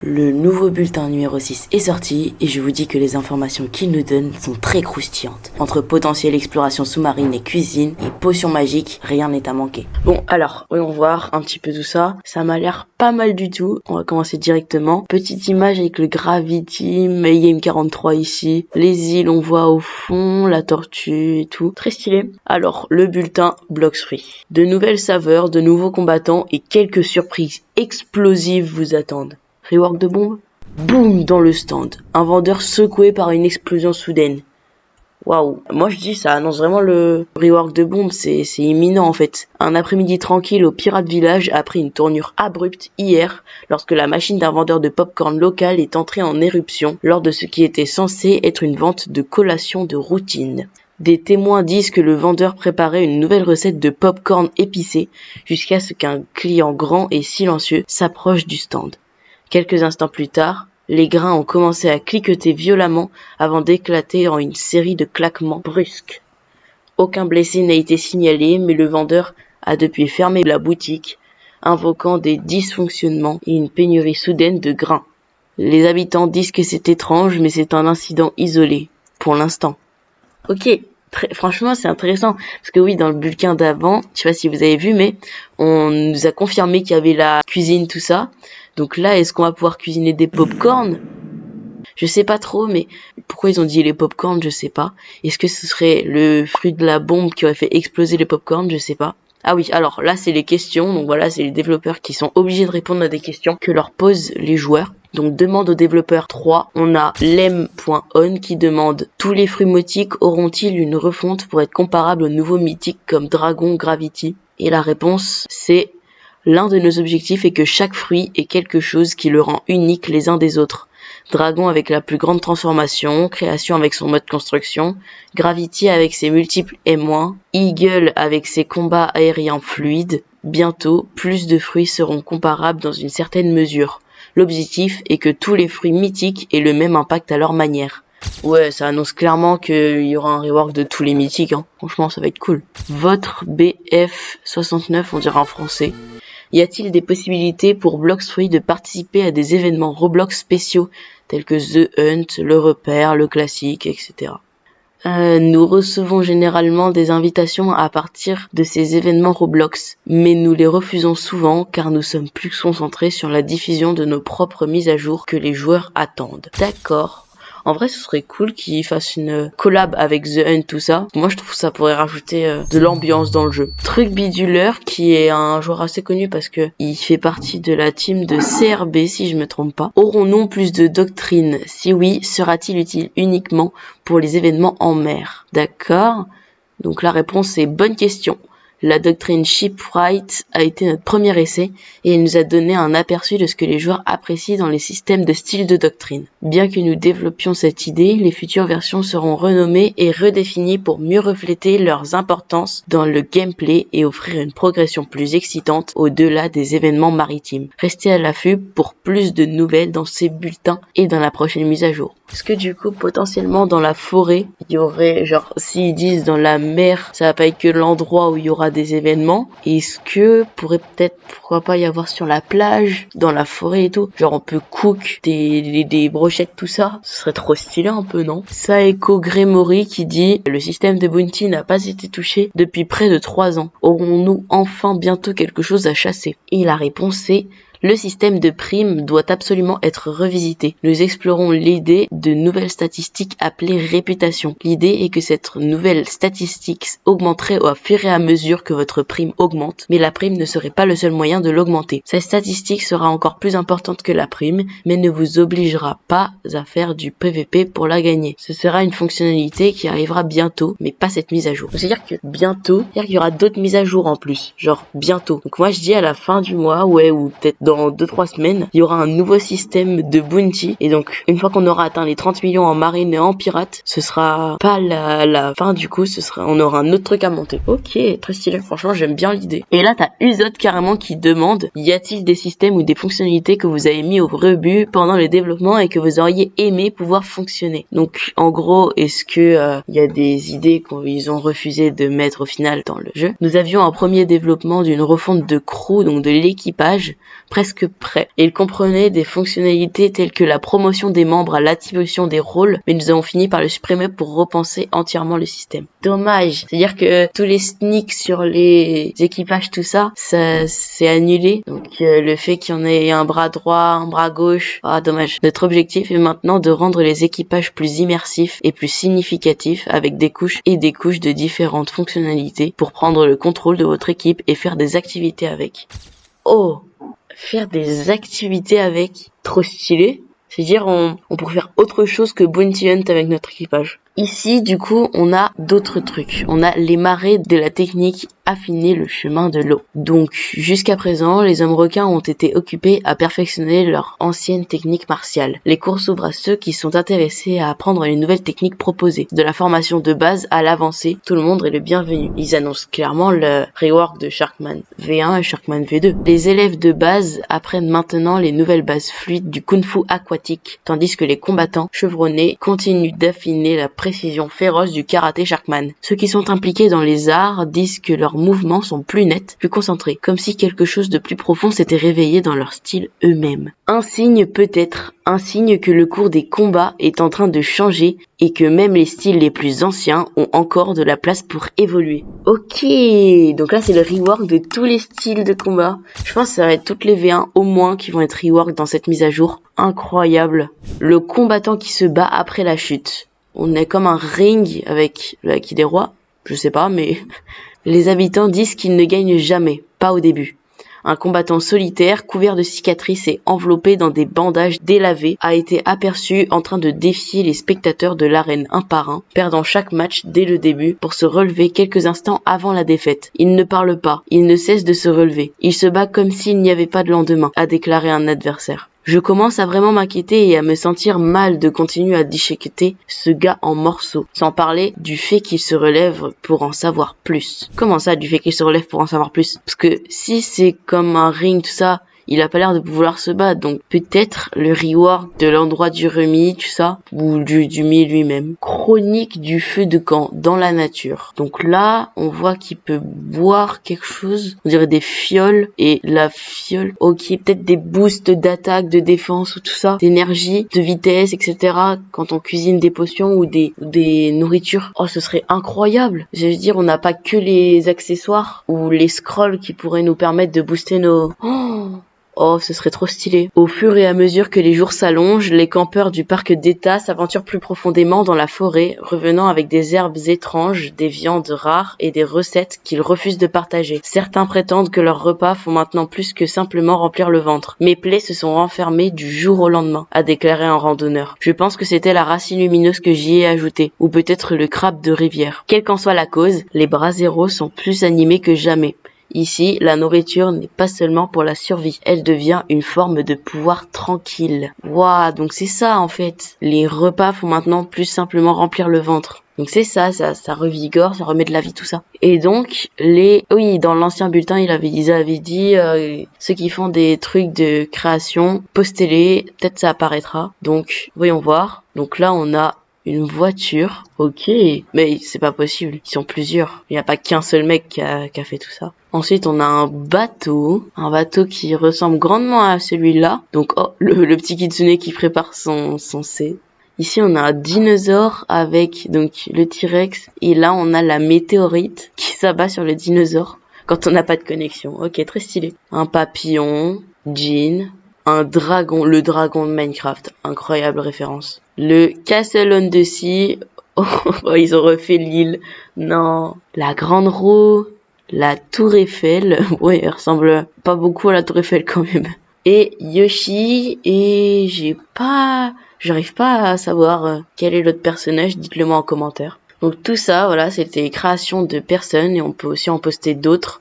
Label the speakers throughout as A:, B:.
A: Le nouveau bulletin numéro 6 est sorti et je vous dis que les informations qu'il nous donne sont très croustillantes. Entre potentielle exploration sous-marine et cuisine et potions magiques, rien n'est à manquer. Bon alors, voyons voir un petit peu tout ça. Ça m'a l'air pas mal du tout. On va commencer directement. Petite image avec le Gravity, Mayhem 43 ici. Les îles on voit au fond, la tortue et tout. Très stylé. Alors, le bulletin Blox Fruits. De nouvelles saveurs, de nouveaux combattants et quelques surprises explosives vous attendent. Rework de bombe. Boum dans le stand. Un vendeur secoué par une explosion soudaine. Waouh. Moi je dis ça annonce vraiment le rework de bombe, c'est imminent en fait. Un après-midi tranquille au Pirate Village a pris une tournure abrupte hier lorsque la machine d'un vendeur de popcorn local est entrée en éruption lors de ce qui était censé être une vente de collation de routine. Des témoins disent que le vendeur préparait une nouvelle recette de popcorn épicé jusqu'à ce qu'un client grand et silencieux s'approche du stand. Quelques instants plus tard, les grains ont commencé à cliqueter violemment avant d'éclater en une série de claquements brusques. Aucun blessé n'a été signalé, mais le vendeur a depuis fermé la boutique, invoquant des dysfonctionnements et une pénurie soudaine de grains. Les habitants disent que c'est étrange, mais c'est un incident isolé, pour l'instant. Ok, franchement c'est intéressant, parce que oui, dans le bulletin d'avant, je sais pas si vous avez vu, mais on nous a confirmé qu'il y avait la cuisine, tout ça. Donc là, est-ce qu'on va pouvoir cuisiner des pop-corn ? Je sais pas trop, mais pourquoi ils ont dit les pop-corn, je sais pas. Est-ce que ce serait le fruit de la bombe qui aurait fait exploser les pop-corn ? Je sais pas. Ah oui, alors là, c'est les questions. Donc voilà, c'est les développeurs qui sont obligés de répondre à des questions que leur posent les joueurs. Donc demande aux développeurs 3. On a lem.on qui demande « Tous les fruits mythiques auront-ils une refonte pour être comparables aux nouveaux mythiques comme Dragon, Gravity ?» Et la réponse, c'est « L'un de nos objectifs est que chaque fruit ait quelque chose qui le rend unique les uns des autres. Dragon avec la plus grande transformation, Création avec son mode construction, Gravity avec ses multiples M-, Eagle avec ses combats aériens fluides. Bientôt, plus de fruits seront comparables dans une certaine mesure. L'objectif est que tous les fruits mythiques aient le même impact à leur manière. » Ouais, ça annonce clairement qu'il y aura un rework de tous les mythiques, hein. Franchement, ça va être cool. Votre BF69, on dirait en français. Y a-t-il des possibilités pour Blox Fruits de participer à des événements Roblox spéciaux tels que The Hunt, le repère, le classique, etc. Nous recevons généralement des invitations à partir de ces événements Roblox, mais nous les refusons souvent car nous sommes plus concentrés sur la diffusion de nos propres mises à jour que les joueurs attendent. D'accord. En vrai, ce serait cool qu'ils fassent une collab avec The Hunt, tout ça. Moi, je trouve que ça pourrait rajouter de l'ambiance dans le jeu. Truc Biduleur, qui est un joueur assez connu parce que il fait partie de la team de CRB, si je me trompe pas. Aurons-nous plus de doctrine? Si oui, sera-t-il utile uniquement pour les événements en mer? D'accord. Donc la réponse est bonne question. La doctrine Shipwright a été notre premier essai et elle nous a donné un aperçu de ce que les joueurs apprécient dans les systèmes de style de doctrine. Bien que nous développions cette idée, les futures versions seront renommées et redéfinies pour mieux refléter leurs importances dans le gameplay et offrir une progression plus excitante au-delà des événements maritimes. Restez à l'affût pour plus de nouvelles dans ces bulletins et dans la prochaine mise à jour. Est-ce que du coup, potentiellement dans la forêt, il y aurait, genre, s'ils disent dans la mer, ça va pas être que l'endroit où il y aura des événements, est-ce que pourrait peut-être, pourquoi pas y avoir sur la plage, dans la forêt et tout, genre on peut cook des brochettes, tout ça, ce serait trop stylé un peu, non? Saeko Gremory qui dit, le système de bounty n'a pas été touché depuis près de 3 ans. Aurons-nous enfin bientôt quelque chose à chasser? Et la réponse est, le système de primes doit absolument être revisité. Nous explorons l'idée de nouvelles statistiques appelées réputation. L'idée est que cette nouvelle statistique augmenterait au fur et à mesure que votre prime augmente, mais la prime ne serait pas le seul moyen de l'augmenter. Cette statistique sera encore plus importante que la prime, mais ne vous obligera pas à faire du PVP pour la gagner. Ce sera une fonctionnalité qui arrivera bientôt, mais pas cette mise à jour. C'est-à-dire que bientôt, c'est-à-dire qu'il y aura d'autres mises à jour en plus. Genre bientôt. Donc moi je dis à la fin du mois, ouais, ou peut-être dans 2-3 semaines, il y aura un nouveau système de bounty. Et donc, une fois qu'on aura atteint les 30 millions en marine et en pirate, ce sera pas la fin du coup, on aura un autre truc à monter. Ok, très stylé. Franchement, j'aime bien l'idée. Et là, t'as Uzot carrément qui demande, y a-t-il des systèmes ou des fonctionnalités que vous avez mis au rebut pendant le développement et que vous auriez aimé pouvoir fonctionner? Donc, en gros, est-ce que y a des idées qu'ils ont refusé de mettre au final dans le jeu? Nous avions un premier développement d'une refonte de crew, donc de l'équipage, presque prêt. Il comprenait des fonctionnalités telles que la promotion des membres à l'activation des rôles, mais nous avons fini par le supprimer pour repenser entièrement le système. Dommage. C'est-à-dire que tous les sneaks sur les équipages, tout ça, ça s'est annulé. Donc le fait qu'il y en ait un bras droit, un bras gauche, dommage. Notre objectif est maintenant de rendre les équipages plus immersifs et plus significatifs avec des couches et des couches de différentes fonctionnalités pour prendre le contrôle de votre équipe et faire des activités avec. Oh, faire des activités avec, trop stylé. C'est-à-dire on pourrait faire autre chose que Bounty Hunt avec notre équipage. Ici, du coup, on a d'autres trucs. On a les marées de la technique affiner le chemin de l'eau. Donc, jusqu'à présent, les hommes requins ont été occupés à perfectionner leur ancienne technique martiale. Les cours s'ouvrent à ceux qui sont intéressés à apprendre les nouvelles techniques proposées. De la formation de base à l'avancée, tout le monde est le bienvenu. Ils annoncent clairement le rework de Sharkman V1 et Sharkman V2. Les élèves de base apprennent maintenant les nouvelles bases fluides du kung-fu aquatique, tandis que les combattants chevronnés continuent d'affiner la précision féroce du karaté Sharkman. Ceux qui sont impliqués dans les arts disent que leurs mouvements sont plus nets, plus concentrés, comme si quelque chose de plus profond s'était réveillé dans leur style eux-mêmes. Un signe peut-être, un signe que le cours des combats est en train de changer et que même les styles les plus anciens ont encore de la place pour évoluer. Ok, donc là c'est le rework de tous les styles de combat. Je pense que ça va être toutes les V1 au moins qui vont être rework dans cette mise à jour. Incroyable. Le combattant qui se bat après la chute. On est comme un ring avec des rois, je sais pas, mais les habitants disent qu'ils ne gagnent jamais, pas au début. Un combattant solitaire, couvert de cicatrices et enveloppé dans des bandages délavés, a été aperçu en train de défier les spectateurs de l'arène un par un, perdant chaque match dès le début pour se relever quelques instants avant la défaite. Il ne parle pas, il ne cesse de se relever. Il se bat comme s'il n'y avait pas de lendemain, a déclaré un adversaire. Je commence à vraiment m'inquiéter et à me sentir mal de continuer à disséquer ce gars en morceaux, sans parler du fait qu'il se relève pour en savoir plus. Comment ça, du fait qu'il se relève pour en savoir plus? Parce que si c'est comme un ring, tout ça, il a pas l'air de vouloir se battre, donc peut-être le rework de l'endroit du remis, tout ça, ou du mi lui-même. Chronique du feu de camp dans la nature. Donc là, on voit qu'il peut boire quelque chose, on dirait des fioles, et la fiole, ok, peut-être des boosts d'attaque, de défense, ou tout ça, d'énergie, de vitesse, etc. Quand on cuisine des potions ou des nourritures. Oh, ce serait incroyable. Je veux dire, on n'a pas que les accessoires ou les scrolls qui pourraient nous permettre de booster nos... Oh, ce serait trop stylé. Au fur et à mesure que les jours s'allongent, les campeurs du parc d'État s'aventurent plus profondément dans la forêt, revenant avec des herbes étranges, des viandes rares et des recettes qu'ils refusent de partager. Certains prétendent que leurs repas font maintenant plus que simplement remplir le ventre. Mes plaies se sont renfermées du jour au lendemain, a déclaré un randonneur. Je pense que c'était la racine lumineuse que j'y ai ajoutée, ou peut-être le crabe de rivière. Quelle qu'en soit la cause, les braseros sont plus animés que jamais. Ici, la nourriture n'est pas seulement pour la survie, elle devient une forme de pouvoir tranquille. Waouh, donc c'est ça en fait. Les repas font maintenant plus simplement remplir le ventre. Donc c'est ça revigore, ça remet de la vie, tout ça. Et donc, oui, dans l'ancien bulletin, ils avaient dit, ceux qui font des trucs de création, postez-les, peut-être ça apparaîtra. Donc, voyons voir. Donc là, on a une voiture, ok, mais c'est pas possible, ils sont plusieurs. Il n'y a pas qu'un seul mec qui a fait tout ça. Ensuite, on a un bateau qui ressemble grandement à celui-là. Donc, le petit kitsune qui prépare son C. Ici, on a un dinosaure avec donc le T-Rex. Et là, on a la météorite qui s'abat sur le dinosaure quand on n'a pas de connexion. Ok, très stylé. Un papillon, Jean, un dragon, le dragon de Minecraft. Incroyable référence. Le Castle on the Sea. Oh, ils ont refait l'île. Non. La grande roue. La tour Eiffel. Ouais, elle ressemble pas beaucoup à la tour Eiffel quand même. Et Yoshi. Et j'arrive pas à savoir quel est l'autre personnage. Dites-le moi en commentaire. Donc tout ça, voilà, c'était création de personnes. Et on peut aussi en poster d'autres.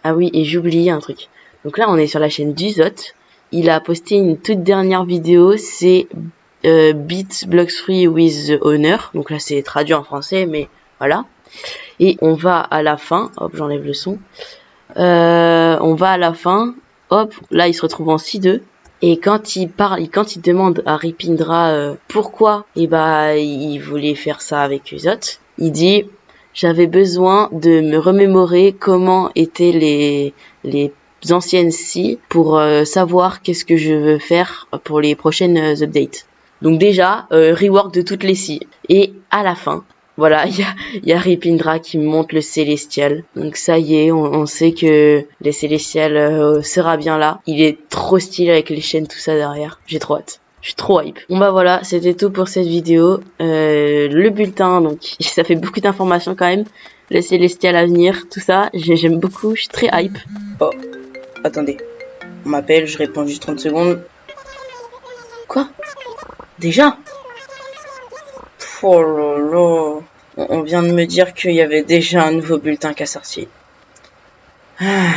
A: Ah oui, et j'ai oublié un truc. Donc là, on est sur la chaîne d'Uzot. Il a posté une toute dernière vidéo. C'est... Beat Blocks Free with the Owner. Donc là c'est traduit en français, mais voilà. Et on va à la fin. Hop, j'enlève le son. On va à la fin. Hop, là il se retrouve en C2. Et quand il demande à Ripindra pourquoi, il voulait faire ça avec Uzot, il dit: j'avais besoin de me remémorer comment étaient les anciennes scies pour savoir qu'est-ce que je veux faire pour les prochaines updates. Donc déjà, rework de toutes les scies. Et à la fin, voilà, il y a Ripindra qui monte le Célestial. Donc ça y est, on sait que les Célestial sera bien là. Il est trop stylé avec les chaînes, tout ça derrière. J'ai trop hâte. Je suis trop hype. Bon bah voilà, c'était tout pour cette vidéo. Le bulletin, donc ça fait beaucoup d'informations quand même. Le Célestial à venir, tout ça, j'aime beaucoup, je suis très hype. Oh, attendez. On m'appelle, je réponds juste 30 secondes. Quoi? Déjà? Oh là là. On vient de me dire qu'il y avait déjà un nouveau bulletin qui a sorti. Ah.